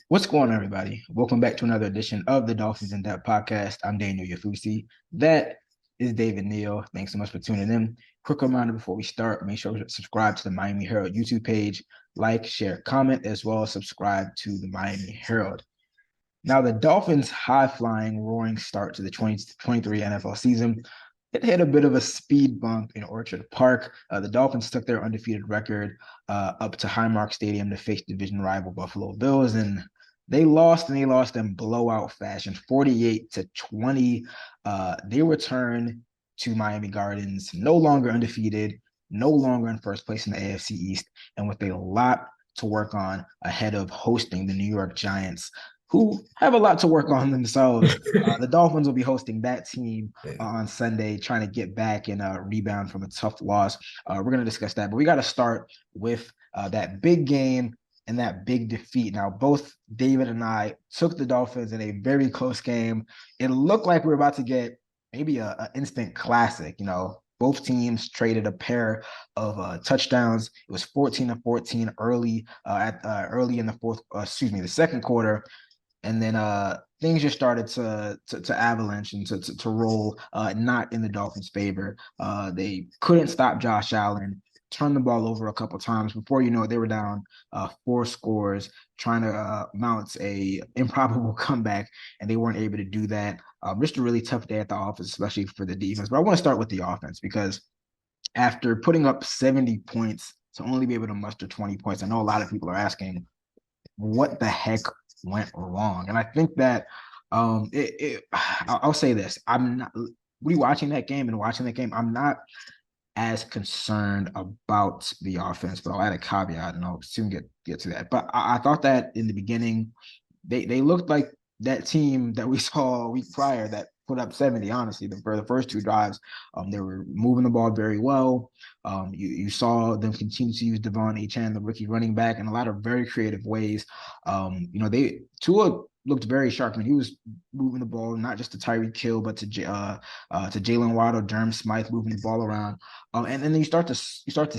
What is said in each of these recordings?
What's going on, everybody? Welcome back to another edition of the Dolphins In Depth podcast. I'm Daniel Oyefusi. That is David Neal. Thanks so much for tuning in. Quick reminder before we start, make sure to subscribe to the Miami Herald YouTube page, like, share, comment, as well as subscribe to the Miami Herald. Now, the Dolphins' high-flying, roaring start to the 2023 NFL season, it hit a bit of a speed bump in Orchard Park. The Dolphins took their undefeated record up to Highmark Stadium to face division rival Buffalo Bills, and they lost in blowout fashion, 48-20. They return to Miami Gardens, no longer undefeated, no longer in first place in the AFC East, and with a lot to work on ahead of hosting the New York Giants, who have a lot to work on themselves. The Dolphins will be hosting that team Yeah. on Sunday, trying to get back and rebound from a tough loss. We're going to discuss that, but we got to start with that big game and that big defeat. Now, both David and I took the Dolphins in a very close game. It looked like we were about to get maybe a instant classic. Both teams traded a pair of touchdowns. It was 14-14 early in the the second quarter, and then things just started to avalanche and to roll, not in the Dolphins' favor. They couldn't stop Josh Allen, turned the ball over a couple times. Before you know it, they were down four scores, trying to mount a improbable comeback, and they weren't able to do that. Just a really tough day at the office, especially for the defense. But I want to start with the offense because after putting up 70 points to only be able to muster 20 points, I know a lot of people are asking, what the heck went wrong? And I think that I'll say this. I'm not rewatching that game and watching that game. I'm not as concerned about the offense, but I'll add a caveat and I'll soon get to that. But I thought that in the beginning, they looked like that team that we saw a week prior that put up 70, honestly, for the first two drives. They were moving the ball very well. You saw them continue to use Devon Achane, the rookie running back, in a lot of very creative ways. Tua looked very sharp. I mean, he was moving the ball not just to Tyreek Hill, but to Jalen Waddle, Durham Smythe, moving the ball around. And then you start to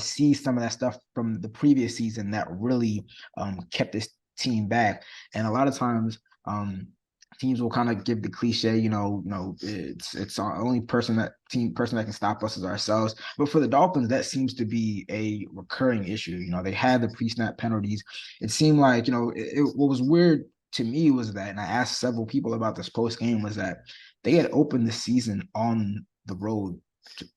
see some of that stuff from the previous season that really kept this team back. And a lot of times, teams will kind of give the cliche, it's our only person that can stop us is ourselves. But for the Dolphins, that seems to be a recurring issue. They had the pre-snap penalties. It seemed like, what was weird to me was that, and I asked several people about this post game, was that they had opened the season on the road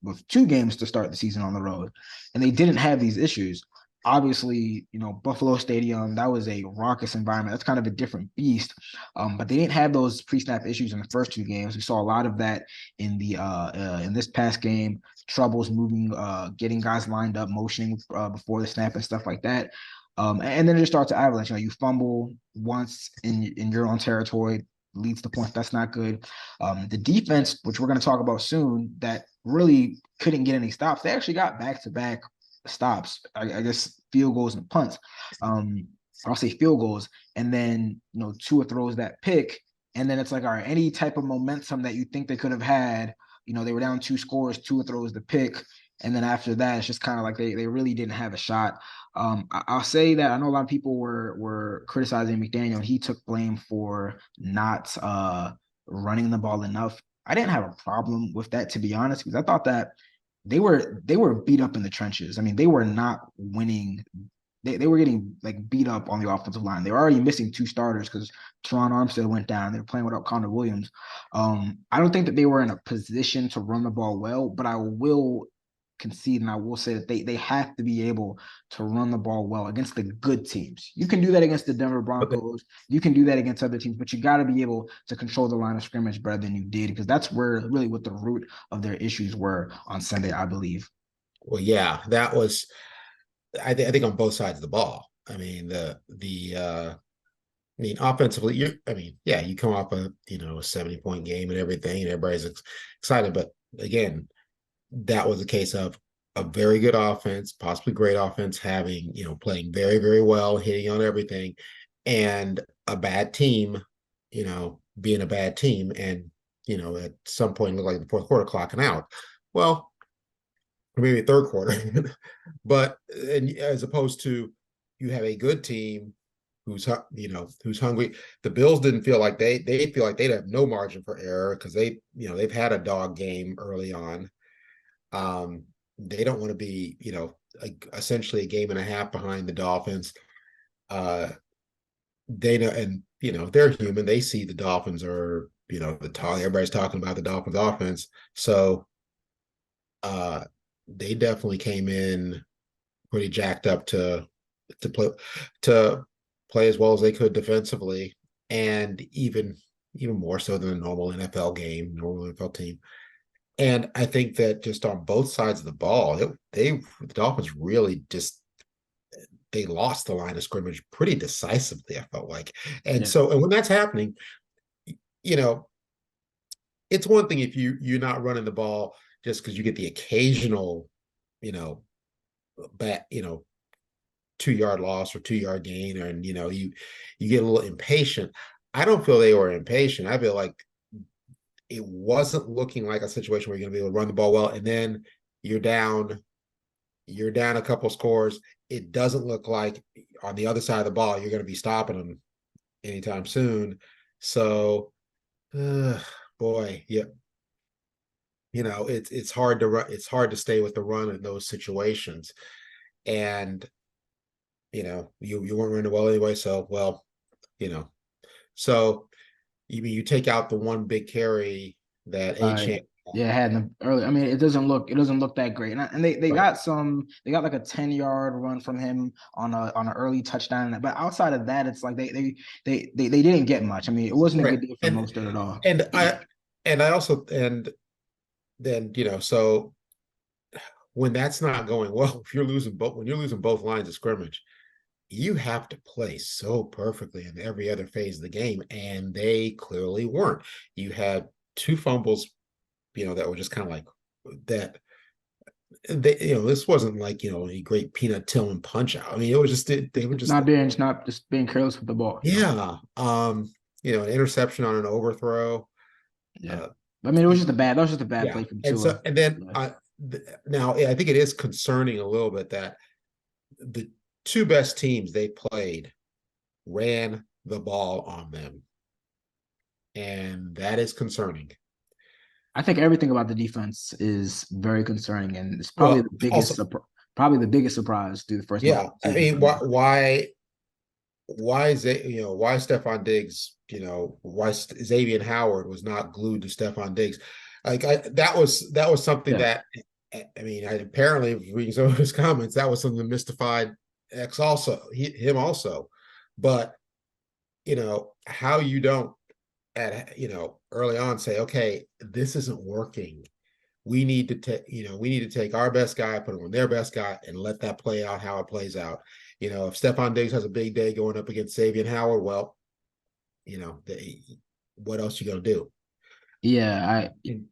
with two games to start the season on the road, and they didn't have these issues. Obviously, Buffalo Stadium, that was a raucous environment. That's kind of a different beast. But they didn't have those pre-snap issues in the first two games. We saw a lot of that in this past game. Troubles moving, getting guys lined up, motioning before the snap and stuff like that. And then it just starts to avalanche. You fumble once in your own territory, leads to points. That's not good. The defense, which we're going to talk about soon, that really couldn't get any stops. They actually got back-to-back stops. I guess field goals and punts. I'll say field goals, and then Tua throws that pick, and then it's like, all right, any type of momentum that you think they could have had, they were down two scores, Tua throws the pick, and then after that, it's just kind of like they really didn't have a shot. I'll say that I know a lot of people were criticizing McDaniel. He took blame for not running the ball enough. I didn't have a problem with that, to be honest, because I thought that they were beat up in the trenches. I mean, they were not winning. They were getting like beat up on the offensive line. They were already missing two starters because Teron Armstead went down. They were playing without Connor Williams. I don't think that they were in a position to run the ball well, but I will concede and I will say that they have to be able to run the ball well against the good teams. You can do that against the Denver Okay. Broncos. You can do that against other teams, but you got to be able to control the line of scrimmage better than you did, because that's where really what the root of their issues were on Sunday, I believe. Well, yeah, that was I think on both sides of the ball. I mean, offensively, yeah, you come off a 70-point game and everything, and everybody's excited. But again, that was a case of a very good offense, possibly great offense, having, playing very, very well, hitting on everything, and a bad team, being a bad team, and at some point look like the fourth quarter clocking out. Well, maybe third quarter, but and as opposed to, you have a good team who's hungry. The Bills didn't feel like they feel like they'd have no margin for error because they've had a dog game early on. They don't want to be essentially a game and a half behind the Dolphins. They know, and they're human. They see the Dolphins are everybody's talking about the Dolphins offense, so they definitely came in pretty jacked up to play to play as well as they could defensively, and even more so than a normal NFL team. And I think that just on both sides of the ball, the Dolphins really just they lost the line of scrimmage pretty decisively, I felt like. And Yeah. so, and when that's happening, you know, it's one thing if you're not running the ball just because you get the occasional, you know, bat, 2 yard loss or 2 yard gain, and you get a little impatient. I don't feel they were impatient. I feel like it wasn't looking like a situation where you're going to be able to run the ball well, and then you're down a couple scores. It doesn't look like on the other side of the ball you're going to be stopping them anytime soon. So, boy, yeah, it's hard to run. It's hard to stay with the run in those situations, and you weren't running well anyway. So, well, you know, so you take out the one big carry that A Right. champ. Yeah, had them early. I mean, it doesn't look that great. And they Right. got like a 10-yard run from him on an early touchdown. But outside of that, it's like they didn't get much. I mean, it wasn't a Right. good day for most at all. And I also and then so when that's not going well, if you're losing both when you're losing both lines of scrimmage, you have to play so perfectly in every other phase of the game, and they clearly weren't. You had two fumbles, that were just kind of like that. This wasn't like a great Peanut Tillman punch out. I mean, it was just they were just Not just being careless with the ball. yeah. An interception on an overthrow. Yeah. Uh, I mean, that was just a bad yeah, play from and Tua. so and then Yeah. now I think it is concerning a little bit that the two best teams they played ran the ball on them, and that is concerning. I think everything about the defense is very concerning, and it's probably Well, the biggest also, probably the biggest surprise through the first month yeah, of the I season mean, for me. why is it, why Stephon Diggs, why Xavier Howard was not glued to Stephon Diggs? Like that was something Yeah. that I mean, I apparently reading some of his comments, that was something that mystified X also, him also. But how you don't early on say, okay, this isn't working. We need to take our best guy, put him on their best guy, and let that play out how it plays out. If Stephon Diggs has a big day going up against Xavier Howard, well, what else you gonna do? Yeah, And,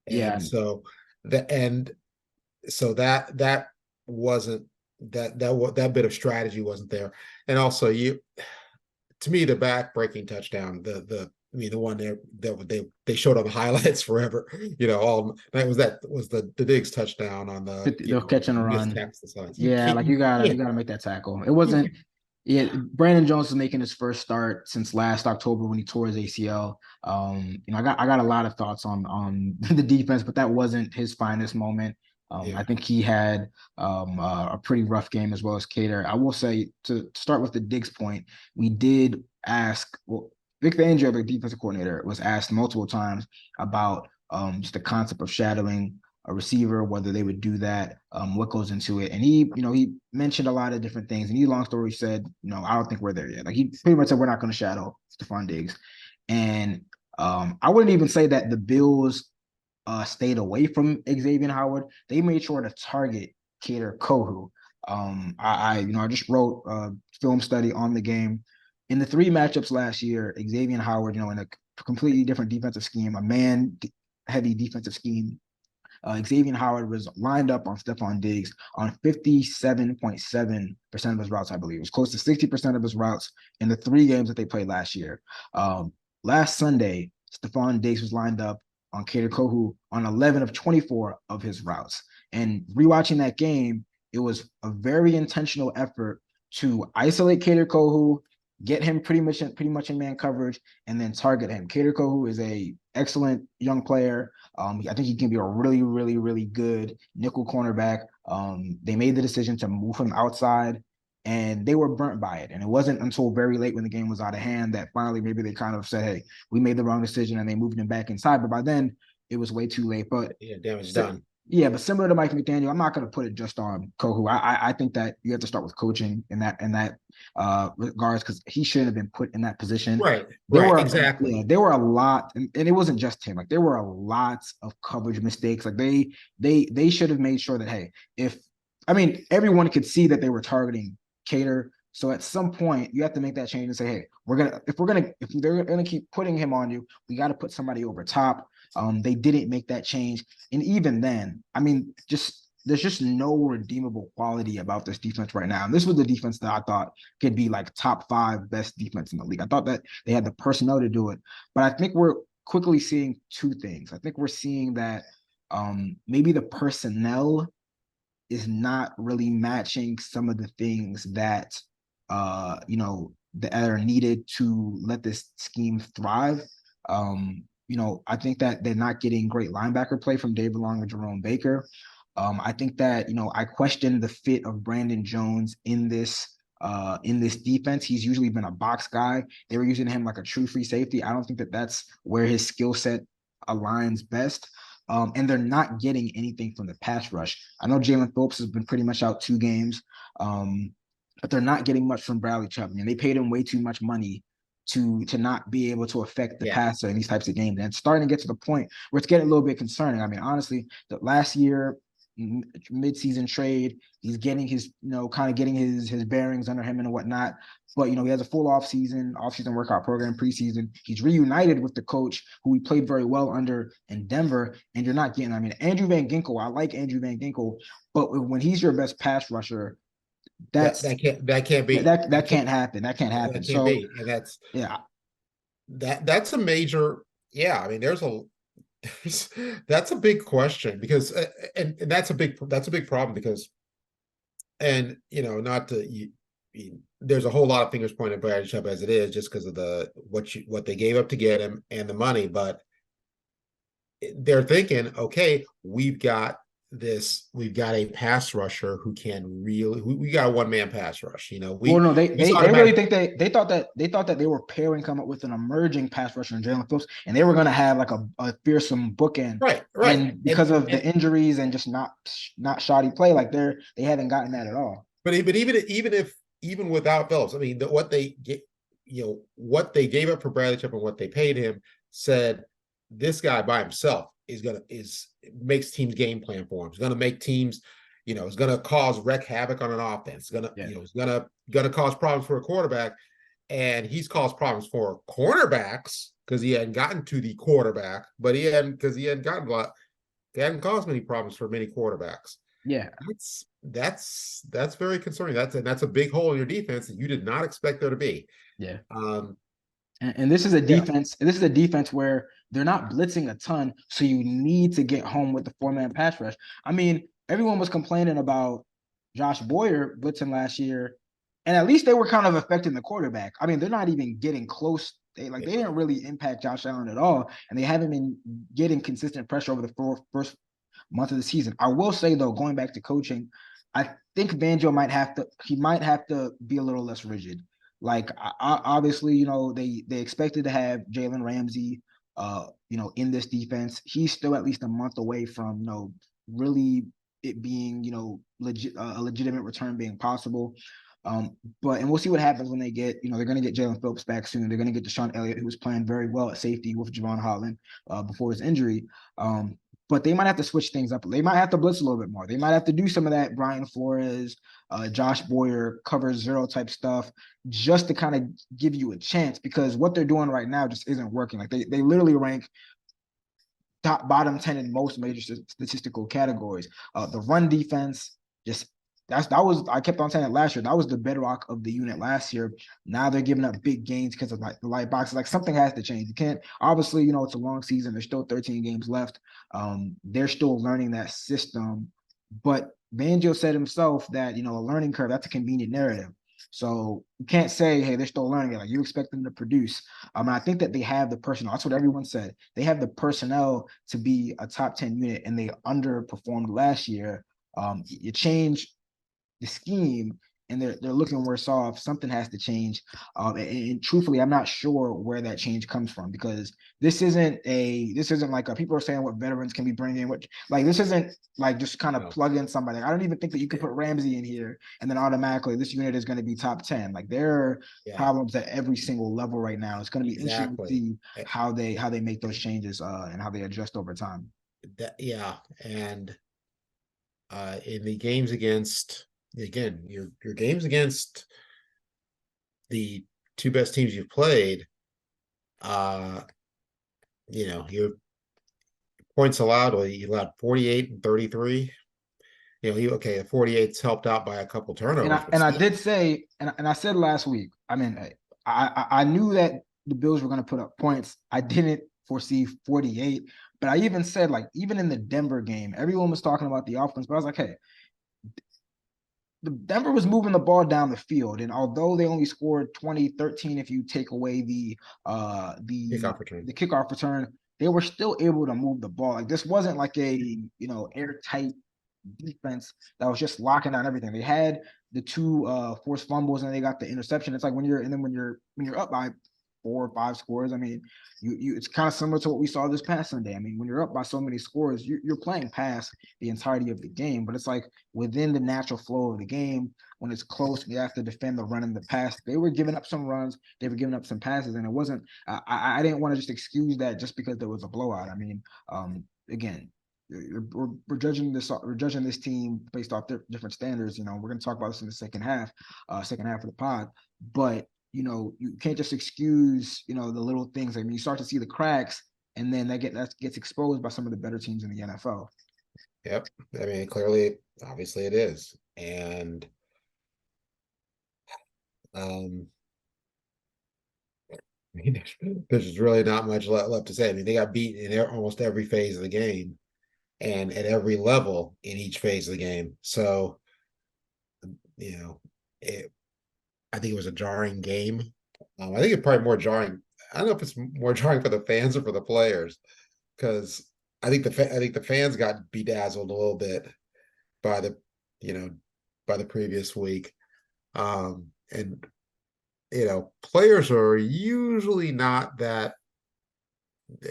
yeah, and so that wasn't that bit of strategy wasn't there. And also, to me, the back breaking touchdown, the one there that they showed on the highlights forever, all that was the Diggs touchdown on the they'll catch and missed run. tackles the sides. You Yeah, can't like you you can't gotta make that tackle. It wasn't. Yeah, Brandon Jones is making his first start since last October when he tore his ACL. I got a lot of thoughts on the defense, but that wasn't his finest moment. I yeah think he had a pretty rough game as well as Cater. I will say to start with the Diggs point, we did ask. Well, Vic Fangio, the defensive coordinator, was asked multiple times about just the concept of shadowing a receiver, whether they would do that, what goes into it. And he mentioned a lot of different things. And long story said, I don't think we're there yet. Like he pretty much said, we're not going to shadow Stephon Diggs. And I wouldn't even say that the Bills stayed away from Xavier Howard. They made sure to target Kader Kohu. I just wrote a film study on the game. In the three matchups last year, Xavier Howard, in a completely different defensive scheme, a man heavy defensive scheme, Xavier Howard was lined up on Stephon Diggs on 57.7% of his routes, I believe. It was close to 60% of his routes in the three games that they played last year. Last Sunday, Stephon Diggs was lined up on Kader Kohu on 11 of 24 of his routes. And rewatching that game, it was a very intentional effort to isolate Kader Kohu get him pretty much in man coverage, and then target him. Cater Kohu is a excellent young player. I think he can be a really, really, really good nickel cornerback. They made the decision to move him outside, and they were burnt by it. And it wasn't until very late when the game was out of hand that finally maybe they kind of said, "Hey, we made the wrong decision," and they moved him back inside. But by then, it was way too late. But yeah, damage done. yeah, but similar to Mike McDaniel, I'm not going to put it just on Kohu. I think that you have to start with coaching in that regards, because he shouldn't have been put in that position. Right, There right, were exactly. there were a lot, and it wasn't just him. Like there were a lot of coverage mistakes. Like they should have made sure that, hey, if I mean everyone could see that they were targeting Cater. So at some point you have to make that change and say, hey, if they're gonna keep putting him on you, we got to put somebody over top. They didn't make that change. And even then, I mean, there's just no redeemable quality about this defense right now. And this was the defense that I thought could be like top 5 best defense in the league. I thought that they had the personnel to do it. But I think we're quickly seeing two things. I think we're seeing that maybe the personnel is not really matching some of the things that that are needed to let this scheme thrive. I think that they're not getting great linebacker play from David Long and Jerome Baker. I think that I question the fit of Brandon Jones in this defense. He's usually been a box guy. They were using him like a true free safety. I don't think that that's where his skill set aligns best. And they're not getting anything from the pass rush. I know Jalen Phillips has been pretty much out 2 games, but they're not getting much from Bradley Chubb. And they paid him way too much money to not be able to affect the passer in these types of games. And it's starting to get to the point where it's getting a little bit concerning. I mean, honestly, the last year mid-season trade, he's getting his, kind of getting his bearings under him and whatnot. But, he has a full offseason workout program, preseason. He's reunited with the coach who he played very well under in Denver, and you're not getting, I mean, Andrew Van Ginkel, I like Andrew Van Ginkel, but when he's your best pass rusher, That can't be. That can't happen. That can't happen. That can't So, be. And that's yeah. That's a major, yeah. I mean, that's a big question because and that's a big problem because, and not to there's a whole lot of fingers pointed at Bradley Chubb as it is, just because of what they gave up to get him and the money. But they're thinking, okay, we've got a pass rusher who can really, we got a one-man pass rush. Well, no, they really think they thought that they were pairing come up with an emerging pass rusher in Jalen Phillips, and they were going to have like a fearsome bookend. Right. And because of the injuries and just not shoddy play, like they haven't gotten that at all. But even without Phillips, I mean, what they gave up for Bradley Chubb and what they paid him said this guy by himself makes teams game plan for him. It's going to make teams, it's going to wreak havoc on an offense. It's going to cause problems for a quarterback, and he's caused problems for cornerbacks because he hadn't gotten to the quarterback, but he hadn't caused many problems for many quarterbacks. Yeah, that's very concerning. That's a big hole in your defense that you did not expect there to be. Yeah. And this is a defense. Yeah. This is a defense where they're not blitzing a ton, so you need to get home with the 4-man pass rush. I mean, everyone was complaining about Josh Boyer blitzing last year, and at least they were kind of affecting the quarterback. I mean, they're not even getting close. They didn't really impact Josh Allen at all, and they haven't been getting consistent pressure over the first month of the season. I will say though, going back to coaching, I think Banjo might have to be a little less rigid. Like obviously, they expected to have Jalen Ramsey, in this defense. He's still at least a month away from, really it being, a legitimate return being possible. And we'll see what happens when they get, they're going to get Jalen Phillips back soon. They're going to get Deshaun Elliott, who was playing very well at safety with Javon Holland before his injury. But they might have to switch things up. They might have to blitz a little bit more. They might have to do some of that Brian Flores, Josh Boyer cover zero type stuff just to kind of give you a chance, because what they're doing right now just isn't working. Like they literally rank bottom 10 in most major statistical categories. The run defense, I kept on saying it last year. That was the bedrock of the unit last year. Now they're giving up big gains because of like the light boxes. Like something has to change. You can't, obviously, it's a long season. There's still 13 games left. They're still learning that system. But Banjo said himself that, a learning curve, that's a convenient narrative. So you can't say, hey, they're still learning it. Like you expect them to produce. And I think that they have the personnel. That's what everyone said. They have the personnel to be a top 10 unit, and they underperformed last year. You change the scheme and they're looking worse off. Something has to change. And truthfully, I'm not sure where that change comes from, because this isn't like people are saying what veterans can be bringing in. What like this isn't like just kind of plug in somebody. I don't even think that you can put Ramsey in here and then automatically this unit is going to be top 10. Like there are problems at every single level right now. It's going to be interesting to see how they make those changes and how they adjust over time. And in the games against, again, your games against the two best teams you've played, your points allowed, well, you allowed 48 and 33. The 48's helped out by a couple turnovers. And I did say, and I said last week, I mean, I knew that the Bills were going to put up points. I didn't foresee 48, but I even said, like, even in the Denver game, everyone was talking about the offense, but I was like, hey, the Denver was moving the ball down the field, and although they only scored 20-13, if you take away the kickoff return, they were still able to move the ball. Like this wasn't like a airtight defense that was just locking down everything. They had the two forced fumbles and they got the interception. It's like when you're up by 4 or 5 scores. I mean, you it's kind of similar to what we saw this past Sunday. I mean, when you're up by so many scores, you're playing past the entirety of the game. But it's like within the natural flow of the game, when it's close, you have to defend the run and the pass. They were giving up some runs, they were giving up some passes, and it wasn't. I didn't want to just excuse that just because there was a blowout. I mean, again, we're judging this team based off different standards. We're going to talk about this in the second half of the pod, but you can't just excuse the little things. I mean, you start to see the cracks, and then that gets exposed by some of the better teams in the NFL. Yep. I mean, clearly, obviously, it is, and I mean, there's really not much left to say. I mean, they got beat in almost every phase of the game, and at every level in each phase of the game. So, I think it was a jarring game. I think it's probably more jarring. I don't know if it's more jarring for the fans or for the players, because I think the fans got bedazzled a little bit by the previous week, and players are usually not that.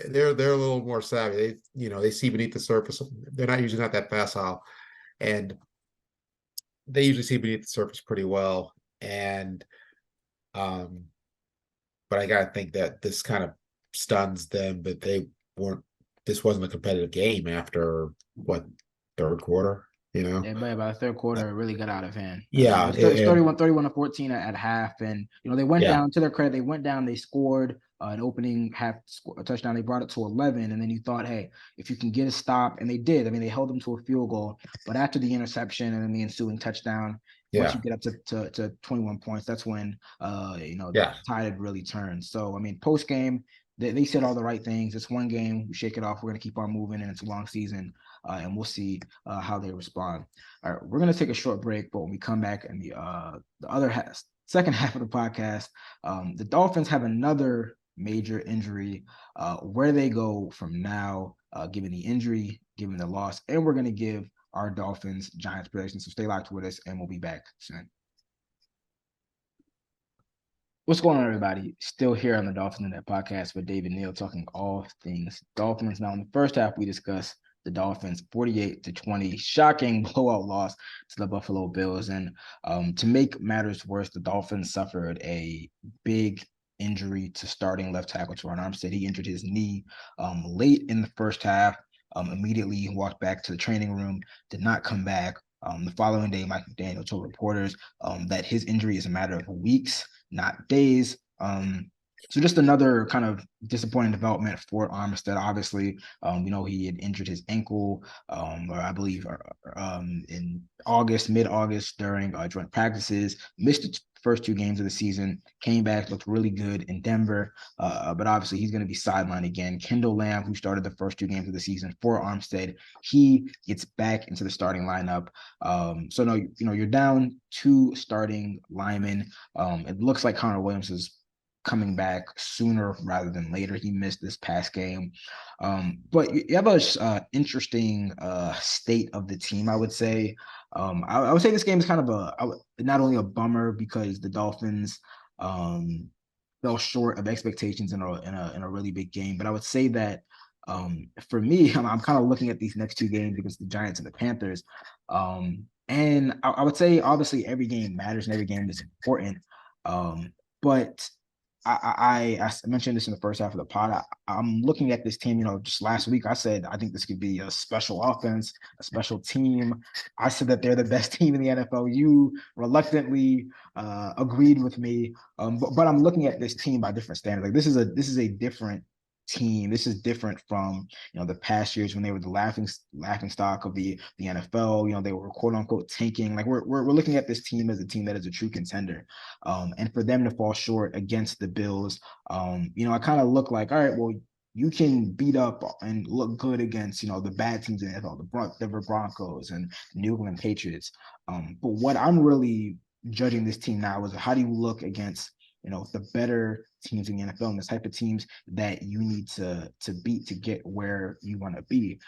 They're a little more savvy. They see beneath the surface. They're not usually not that facile, and they usually see beneath the surface pretty well. And but I gotta think that this kind of stuns them. But this wasn't a competitive game after what, third quarter. Yeah, but by the third quarter, it really got out of hand. Yeah, it's 31-14 at half, and they went down. To their credit, they went down. They scored an opening half a touchdown. They brought it to 11, and then you thought, hey, if you can get a stop, and they did. I mean, they held them to a field goal, but after the interception and then the ensuing touchdown, once you get up to 21 points, that's when the tide had really turned. So I mean, post game, they said all the right things. It's one game, we shake it off. We're gonna keep on moving, and it's a long season. And we'll see how they respond. All right, we're going to take a short break, but when we come back in the second half of the podcast, the Dolphins have another major injury. Where they go from now, given the injury, given the loss, and we're going to give our Dolphins Giants predictions. So stay locked with us, and we'll be back soon. What's going on, everybody? Still here on the Dolphins In Depth podcast with David Neal, talking all things Dolphins. Now, in the first half, we discussed the Dolphins 48-20 shocking blowout loss to the Buffalo Bills. And to make matters worse, the Dolphins suffered a big injury to starting left tackle Terron Armstead. He injured his knee late in the first half. Immediately walked back to the training room, did not come back. The following day, Mike McDaniel told reporters that his injury is a matter of weeks, not days. So just another kind of disappointing development for Armstead. Obviously, we know he had injured his ankle, or I believe, in August, mid-August during joint practices. Missed the first two games of the season. Came back, looked really good in Denver, but obviously he's going to be sidelined again. Kendall Lamb, who started the first two games of the season for Armstead, he gets back into the starting lineup. So no, you're down two starting linemen. It looks like Connor Williams is coming back sooner rather than later. He missed this past game. But you have a interesting state of the team, I would say. I would say this game is kind of not only a bummer because the Dolphins fell short of expectations in a really big game, but I would say that for me, I'm kind of looking at these next two games against the Giants and the Panthers. And I would say obviously every game matters and every game is important. But I mentioned this in the first half of the pod. I'm looking at this team, just last week I said I think this could be a special offense, a special team. I said that they're the best team in the NFL. You reluctantly agreed with me, but I'm looking at this team by different standards. Like this is a different team. This is different from the past years when they were the laughing stock of the NFL. They were quote unquote tanking. Like we're looking at this team as a team that is a true contender. And for them to fall short against the Bills, I kind of look like, all right, well, you can beat up and look good against, the bad teams in the NFL, the Denver Broncos and New England Patriots. But what I'm really judging this team now is how do you look against, the better teams in the NFL and the type of teams that you need to beat to get where you want to be.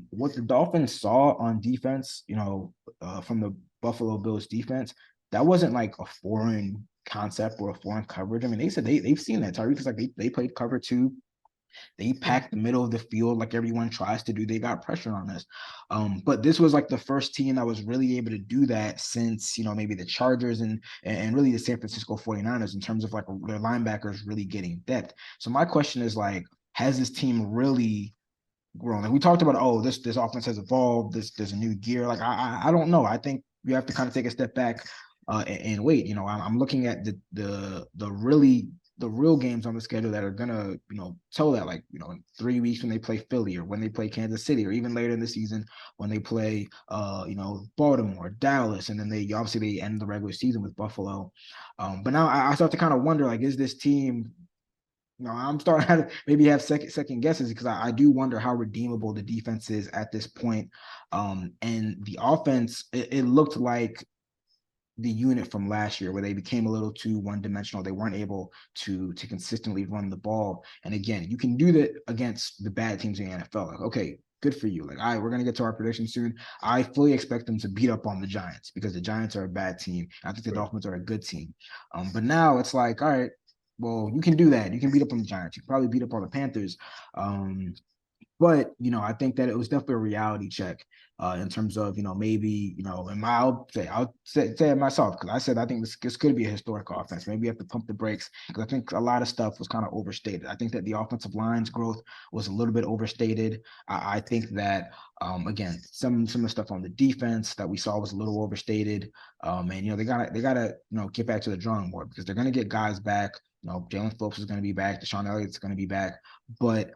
What the Dolphins saw on defense, from the Buffalo Bills defense, that wasn't like a foreign concept or a foreign coverage. I mean, they said they've seen that. Tyreek is like they played cover two. They packed the middle of the field like everyone tries to do. They got pressure on us. But this was like the first team that was really able to do that since, maybe the Chargers and really the San Francisco 49ers in terms of like their linebackers really getting depth. So my question is like, has this team really grown? Like we talked about, this offense has evolved. There's a new gear. Like I don't know. I think you have to kind of take a step back and wait. I'm looking at the real games on the schedule that are gonna tell that, like in 3 weeks when they play Philly or when they play Kansas City or even later in the season when they play Baltimore, Dallas, and then they end the regular season with Buffalo. But now I start to kind of wonder, like, is this team, I'm starting to maybe have second guesses because I do wonder how redeemable the defense is at this point. And the offense, it looked like the unit from last year where they became a little too one-dimensional. They weren't able to consistently run the ball. And again, you can do that against the bad teams in the NFL. Like, okay, good for you. Like, all right, we're gonna get to our prediction soon. I fully expect them to beat up on the Giants because the Giants are a bad team. I think the Dolphins are a good team. But now it's like, all right, well, you can do that. You can beat up on the Giants. You can probably beat up on the Panthers. But I think that it was definitely a reality check in terms of maybe and I'll say it myself because I said I think this could be a historic offense. Maybe you have to pump the brakes because I think a lot of stuff was kind of overstated. I think that the offensive line's growth was a little bit overstated. I think that again some of the stuff on the defense that we saw was a little overstated. And they gotta get back to the drawing board because they're gonna get guys back. Jalen Phillips is going to be back. Deshaun Elliott's going to be back, but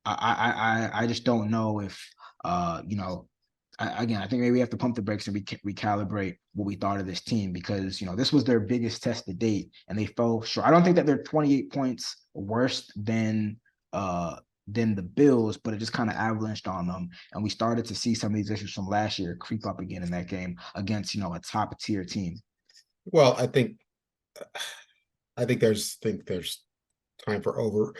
I just don't know if again, I think maybe we have to pump the brakes and recalibrate what we thought of this team because this was their biggest test to date and they fell short. I don't think that they're 28 points worse than the Bills, but it just kind of avalanched on them, and we started to see some of these issues from last year creep up again in that game against a top tier team. Well, I think there's time for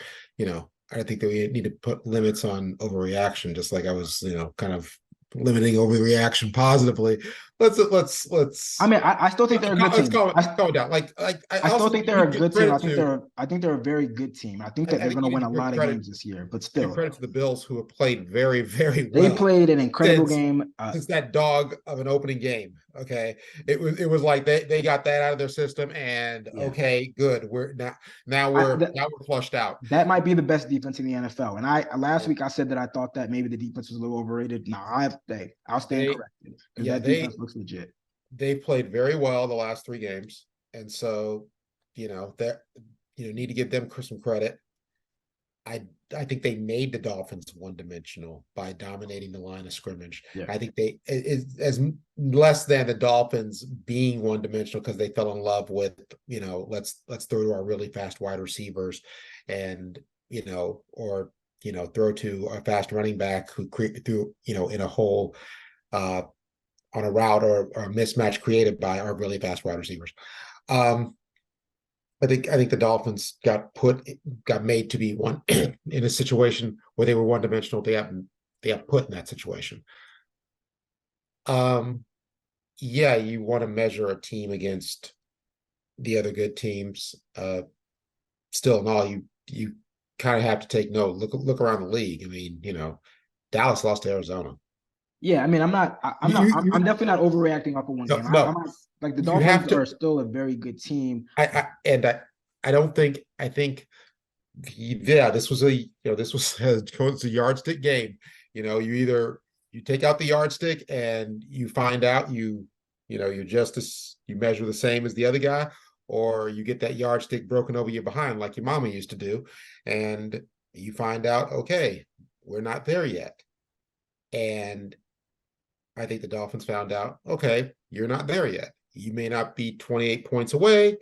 I think that we need to put limits on overreaction, just like I was, kind of limiting overreaction positively. I Let's mean, I still think they're a good let's team. calm down. I I still also think they're a give good team. credit to. I think they're a very good team. I think that I they're think going to you need win to a lot of credit games this year, but give still, credit to the Bills who have played very, very they well played an incredible since game. since that dog of an opening game. Okay, it was like they got that out of their system, and Yeah, okay, good. We're now I, we're th- now we're flushed out. that might be the best defense in the NFL. And I last Yeah. week I said that I thought that maybe the defense was a little overrated. No, I'll stand They corrected because yeah that defense looks legit. they played very well the last three games, and so that need to give them some credit. I think they made the Dolphins one-dimensional by dominating the line of scrimmage. Yeah. I think they is as less than the Dolphins being one-dimensional because they fell in love with, let's throw to our really fast wide receivers, and or throw to a fast running back who through in a hole on a route or a mismatch created by our really fast wide receivers. I think the Dolphins got made to be one in a situation where they were one dimensional. They got put in that situation. Yeah, you want to measure a team against the other good teams. Still, in all, you kind of have to take note. Look around the league. I mean, Dallas lost to Arizona. Yeah, I mean, I'm definitely not overreacting off of one game. I'm no, not, like, the you have Dolphins to. are still a very good team. I don't think. I think yeah, this was a yardstick game. You take out the yardstick and you find out you measure the same as the other guy, or you get that yardstick broken over your behind like your mama used to do, and you find out, okay, we're not there yet. And I think the Dolphins found out, okay, you're not there yet. You may not be 28 points away.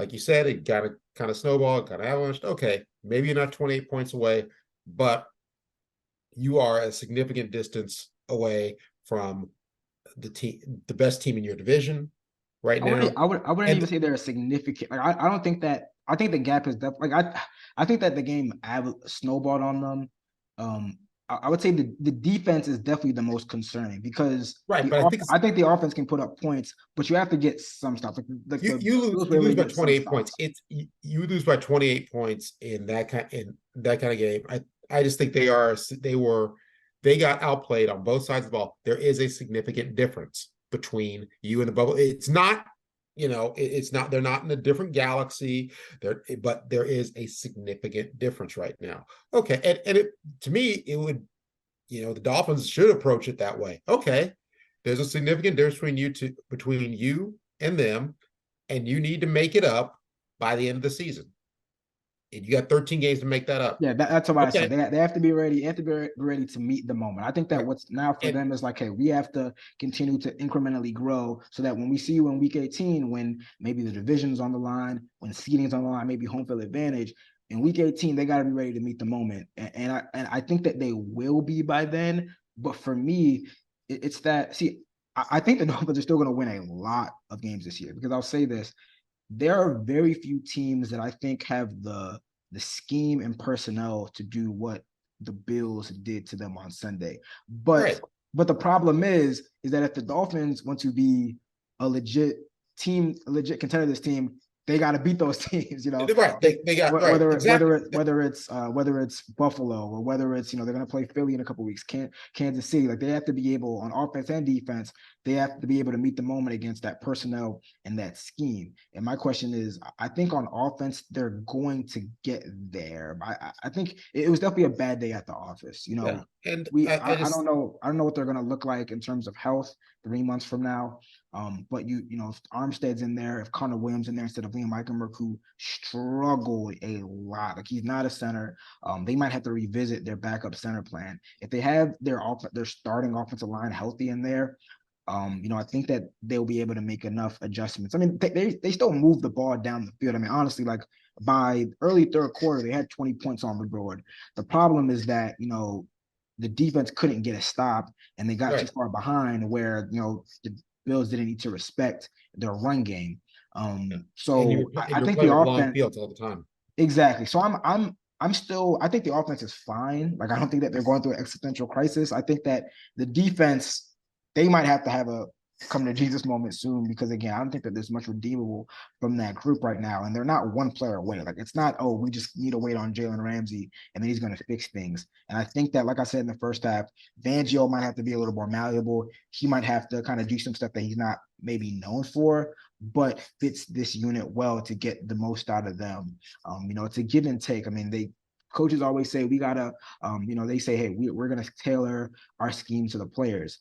Like you said, it got a kind of snowballed, kind of avalanched. Okay, maybe you're not 28 points away, but you are a significant distance away from the best team in your division right now. I wouldn't even And say they're a significant. Like, I don't think that. I think the gap is definitely, like, I think that the game snowballed on them. I would say the defense is definitely the most concerning, because right, but I think the offense can put up points, but you have to get some stuff. Like you the you lose Bills were you able to lose by get some 28 points. stops. You lose by 28 points in that kind of game. I just think they got outplayed on both sides of the ball. There is a significant difference between you and the bubble. It's not, it's not, they're not in a different galaxy there, but there is a significant difference right now. Okay. And to me, it would, the Dolphins should approach it that way. Okay. There's a significant difference between you and them, and you need to make it up by the end of the season. And you got 13 games to make that up. Yeah, that's what I said. Okay. They have to be ready. They have to be ready to meet the moment. I think that Right. what's now for And them is like, hey, we have to continue to incrementally grow, so that when we see you in week 18, when maybe the division's on the line, when seeding's on the line, maybe home field advantage, in week 18, they got to be ready to meet the moment. And I think that they will be by then. But for me, it's that, see, I think the Dolphins are still going to win a lot of games this year, because I'll say this: there are very few teams that I think have the scheme and personnel to do what the Bills did to them on Sunday. But right. but the problem is that if the Dolphins want to be a legit team, a legit contender, this team, they got to beat those teams. Right. They got right. Exactly. Whether it's Buffalo, or whether it's they're going to play Philly in a couple of weeks, Kansas City, like, they have to be able, on offense and defense, they have to be able to meet the moment against that personnel and that scheme. And my question is, I think on offense they're going to get there. I think it was definitely a bad day at the office. Yeah. And I don't know what they're going to look like in terms of health 3 months from now. But if Armstead's in there, if Connor Williams in there instead of Liam Eichenberg, who struggled a lot, like, he's not a center. They might have to revisit their backup center plan. If they have their starting offensive line healthy in there, I think that they'll be able to make enough adjustments. I mean, they still move the ball down the field. I mean, honestly, like, by early third quarter, they had 20 points on the board. The problem is that, the defense couldn't get a stop, and they got too right. far behind, where, the Bills didn't need to respect their run game. And So I you're think playing the with long offense, fields all the time. exactly. So I'm still, I think the offense is fine. Like, I don't think that they're going through an existential crisis. I think that the defense, they might have to have a come to Jesus moment soon, because, again, I don't think that there's much redeemable from that group right now. And they're not one player away. Like, it's not, oh, we just need to wait on Jalen Ramsey and then he's going to fix things. And I think that, like I said in the first half, Fangio might have to be a little more malleable. He might have to kind of do some stuff that he's not maybe known for, but fits this unit well to get the most out of them. It's a give and take. I mean, coaches always say we gotta, they say, hey, we're gonna tailor our scheme to the players.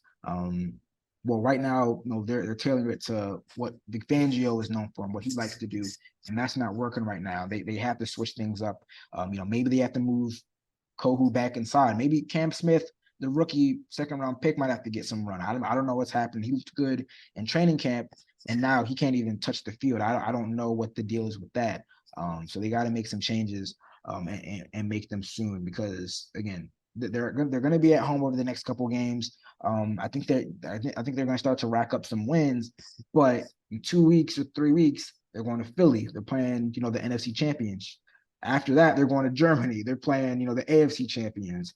well, right now, they're tailoring it to what Vic Fangio is known for and what he likes to do, and that's not working right now. They have to switch things up. Maybe they have to move Kohu back inside. Maybe Cam Smith, the rookie second round pick, might have to get some run. I don't know what's happening. He looked good in training camp, and now he can't even touch the field. I don't know what the deal is with that. So they got to make some changes and make them soon, because again, they're going to be at home over the next couple games. I think they're going to start to rack up some wins, but in 2 weeks or 3 weeks they're going to Philly. They're playing the NFC champions. After that, they're going to Germany. They're playing, the AFC champions.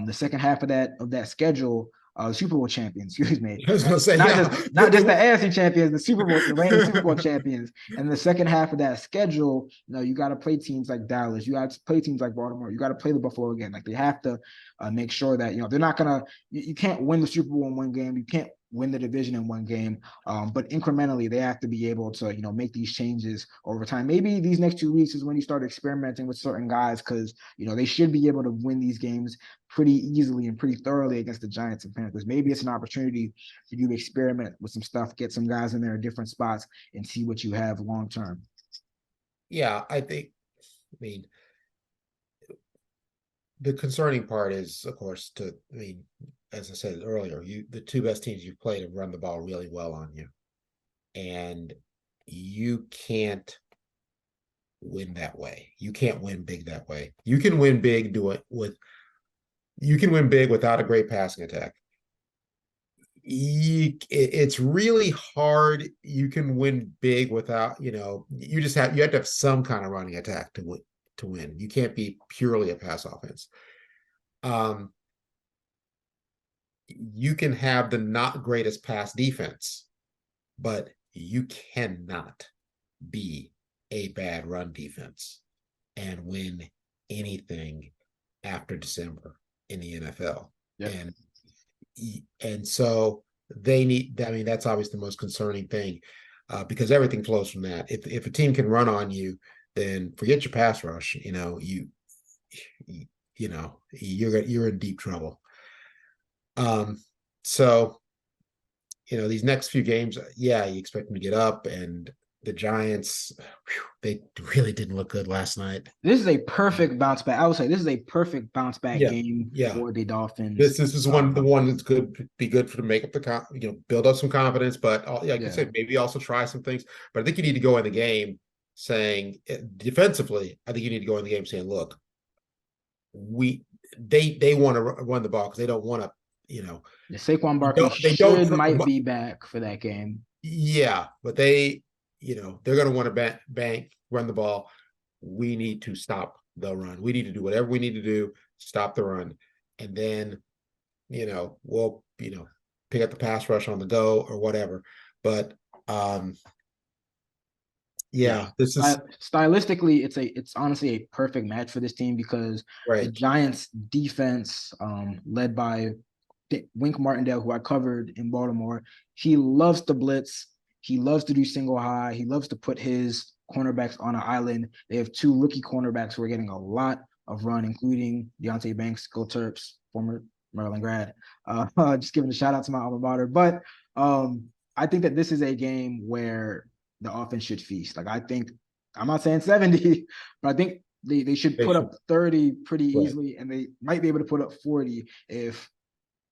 The second half of that schedule, Super Bowl champions, excuse me. I was gonna say, Not yeah, not just the AFC champions, the Super Bowl, the reigning Super Bowl champions. And the second half of that schedule, you got to play teams like Dallas. You got to play teams like Baltimore. You got to play the Buffalo again. Like, they have to make sure that they're not gonna. You can't win the Super Bowl in one game. You can't win the division in one game. But incrementally, they have to be able to, make these changes over time. Maybe these next 2 weeks is when you start experimenting with certain guys, because, they should be able to win these games pretty easily and pretty thoroughly against the Giants and Panthers. Maybe it's an opportunity for you to experiment with some stuff, get some guys in there in different spots, and see what you have long term. yeah, I mean, the concerning part is, of course, as I said earlier, the two best teams you've played have run the ball really well on you, and you can't win that way. You can't win big that way. You can win big without a great passing attack. It's really hard. You can win big without, you have to have some kind of running attack to win. You can't be purely a pass offense. You can have the not greatest pass defense, but you cannot be a bad run defense and win anything after December in the NFL. Yep. And so they need, that's obviously the most concerning thing, because everything flows from that. If a team can run on you, then forget your pass rush. You're in deep trouble. So these next few games, you expect them to get up, and the Giants, they really didn't look good last night. This is a perfect bounce back. I would say this is a perfect bounce back game for the Dolphins. This is the one that's be good for to make up the build up some confidence. But like I said, maybe also try some things. But I think you need to go in the game saying, defensively, I think you need to go in the game saying, look, they want to run the ball because they don't want to. The Saquon Barkley might be back for that game. Yeah, but they're going to want to run the ball. We need to stop the run. We need to do whatever we need to do, stop the run, and then we'll pick up the pass rush on the go or whatever. But this is stylistically, it's honestly a perfect match for this team, because the Giants defense, led by Wink Martindale, who I covered in Baltimore, he loves to blitz. He loves to do single high. He loves to put his cornerbacks on an island. They have two rookie cornerbacks who are getting a lot of run, including Deonte Banks, go Terps, former Maryland grad. Just giving a shout out to my alma mater. But I think that this is a game where the offense should feast. Like, I'm not saying 70, but I think they should put up 30 pretty easily, and they might be able to put up 40 if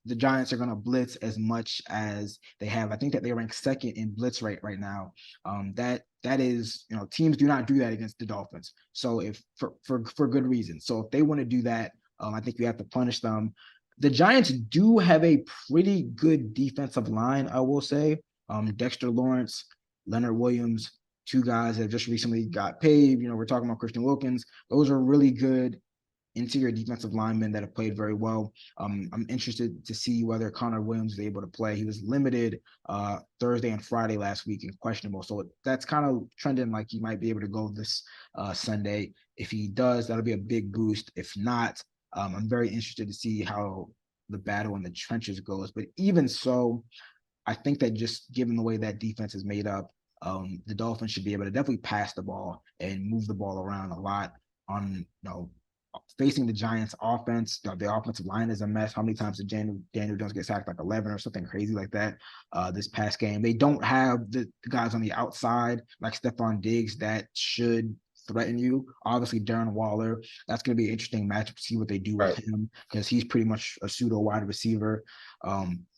the Giants are going to blitz as much as they have. I think that they rank second in blitz rate right now. That is, teams do not do that against the Dolphins. So for good reason. So if they want to do that, I think we have to punish them. The Giants do have a pretty good defensive line, I will say. Dexter Lawrence, Leonard Williams, two guys that just recently got paid. We're talking about Christian Wilkins. Those are really good interior defensive linemen that have played very well. I'm interested to see whether Connor Williams is able to play. He was limited Thursday and Friday last week and questionable. So that's kind of trending like he might be able to go this Sunday. If he does, that'll be a big boost. If not, I'm very interested to see how the battle in the trenches goes. But even so, I think that just given the way that defense is made up, the Dolphins should be able to definitely pass the ball and move the ball around a lot on facing the Giants offense. The offensive line is a mess. How many times did Daniel Jones get sacked? Like 11 or something crazy like that this past game. They don't have the guys on the outside like Stephon Diggs that should threaten you. Obviously, Darren Waller, that's going to be an interesting matchup to see what they do with Right. him because he's pretty much a pseudo wide receiver.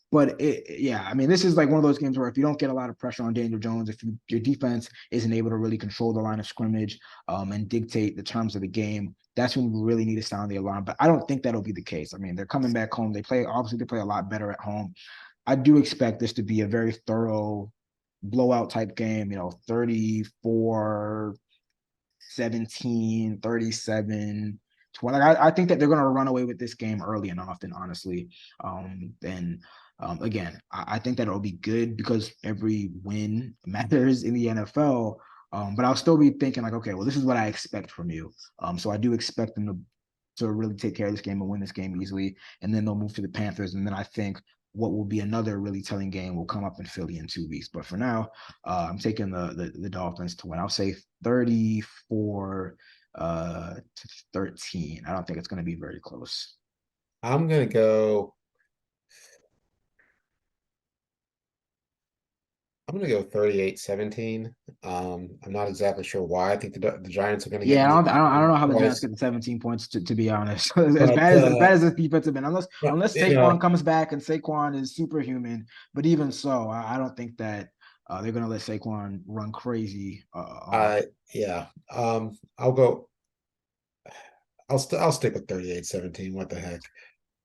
But yeah, I mean, this is like one of those games where if you don't get a lot of pressure on Daniel Jones, if your defense isn't able to really control the line of scrimmage and dictate the terms of the game, that's when we really need to sound the alarm. But I don't think that'll be the case. I mean, they're coming back home. They play a lot better at home. I do expect this to be a very thorough blowout type game, 34 17, 37, 20. I think that they're going to run away with this game early and often, honestly. And again, I think that it'll be good because every win matters in the NFL. But I'll still be thinking like, okay, well, this is what I expect from you. So I do expect them to really take care of this game and win this game easily. And then they'll move to the Panthers. And then I think what will be another really telling game will come up in Philly in 2 weeks. But for now, I'm taking the Dolphins to win. I'll say 34 to 13. I don't think it's going to be very close. I'm gonna go. I'm gonna go 38-17. I'm not exactly sure why. I think the Giants are gonna get Yeah, maybe I don't know how the Giants twice, get the 17 points to be honest. as but bad as this defense has been, unless you Saquon know, comes back and Saquon is superhuman, but even so, I don't think that they're gonna let Saquon run crazy. yeah. I'll go. I'll stick with 38-17. What the heck?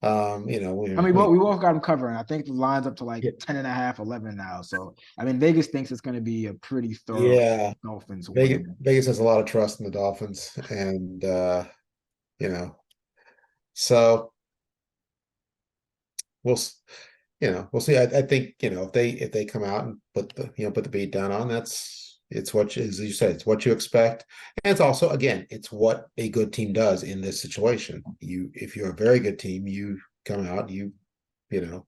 I mean, we we both got them covering. I think the line's up to like yeah, 10 and a half, 11 now. So, I mean, Vegas thinks it's going to be a pretty thorough yeah. Dolphins Vegas, win. Vegas has a lot of trust in the Dolphins, and you know, so we'll we'll see. I think if they come out and put the beat down on, it's what as you said, it's what you expect, and it's also again it's what a good team does in this situation. If you're a very good team, you come out, you know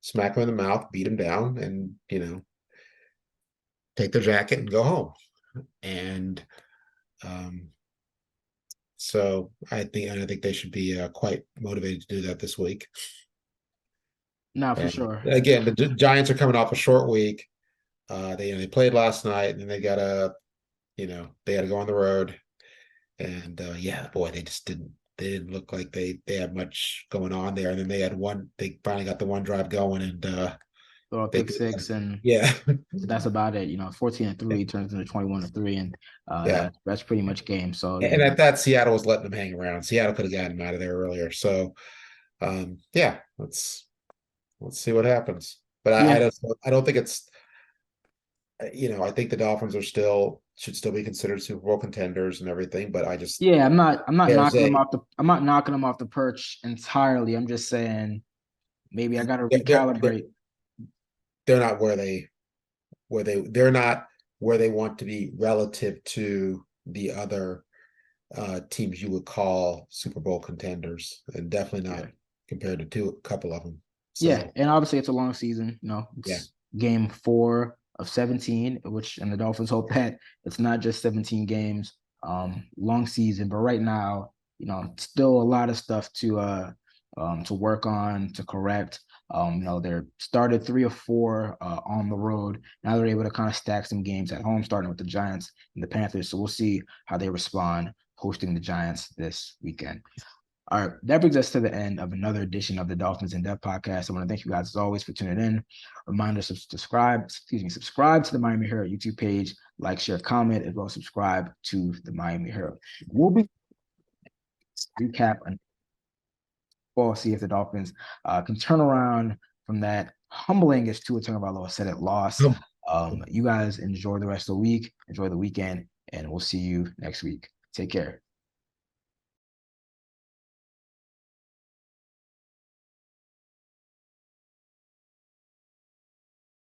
smack them in the mouth, beat them down, and take their jacket and go home. And um, so I think they should be quite motivated to do that this week. No, for sure. Again, the Giants are coming off a short week. They played last night, and then they got to go on the road. And yeah, boy, they didn't look like they had much going on there. And then they finally got the one drive going, and Throw a they pick six, and yeah. that's about it. 14-3 turns into 21-3, and Yeah. that's pretty much game. So And again, at that, Seattle was letting them hang around. Seattle could have gotten him out of there earlier. So yeah, let's see what happens. But yeah, I don't think it's I think the Dolphins should still be considered Super Bowl contenders and everything, but I just yeah. I'm not there's knocking them a off the perch entirely. I'm just saying maybe I got to they're recalibrate. they're not they're not where they want to be relative to the other teams you would call Super Bowl contenders, and definitely not Yeah. compared to a couple of them. Yeah, So and obviously it's a long season. yeah, It's game 4 of 17, and the Dolphins hope that it's not just 17 games. Long season, but right now, still a lot of stuff to work on, to correct. They're started 3 or 4 on the road. Now they're able to kind of stack some games at home, starting with the Giants and the Panthers. So we'll see how they respond hosting the Giants this weekend. All right, that brings us to the end of another edition of the Dolphins In Depth podcast. I want to thank you guys as always for tuning in. Reminder to subscribe to the Miami Herald YouTube page, like, share, comment, as well as subscribe to the Miami Herald. We'll be recap and we'll see if the Dolphins can turn around from that humbling, as Tua Tagovailoa said it, loss. You guys enjoy the rest of the week, enjoy the weekend, and we'll see you next week. Take care.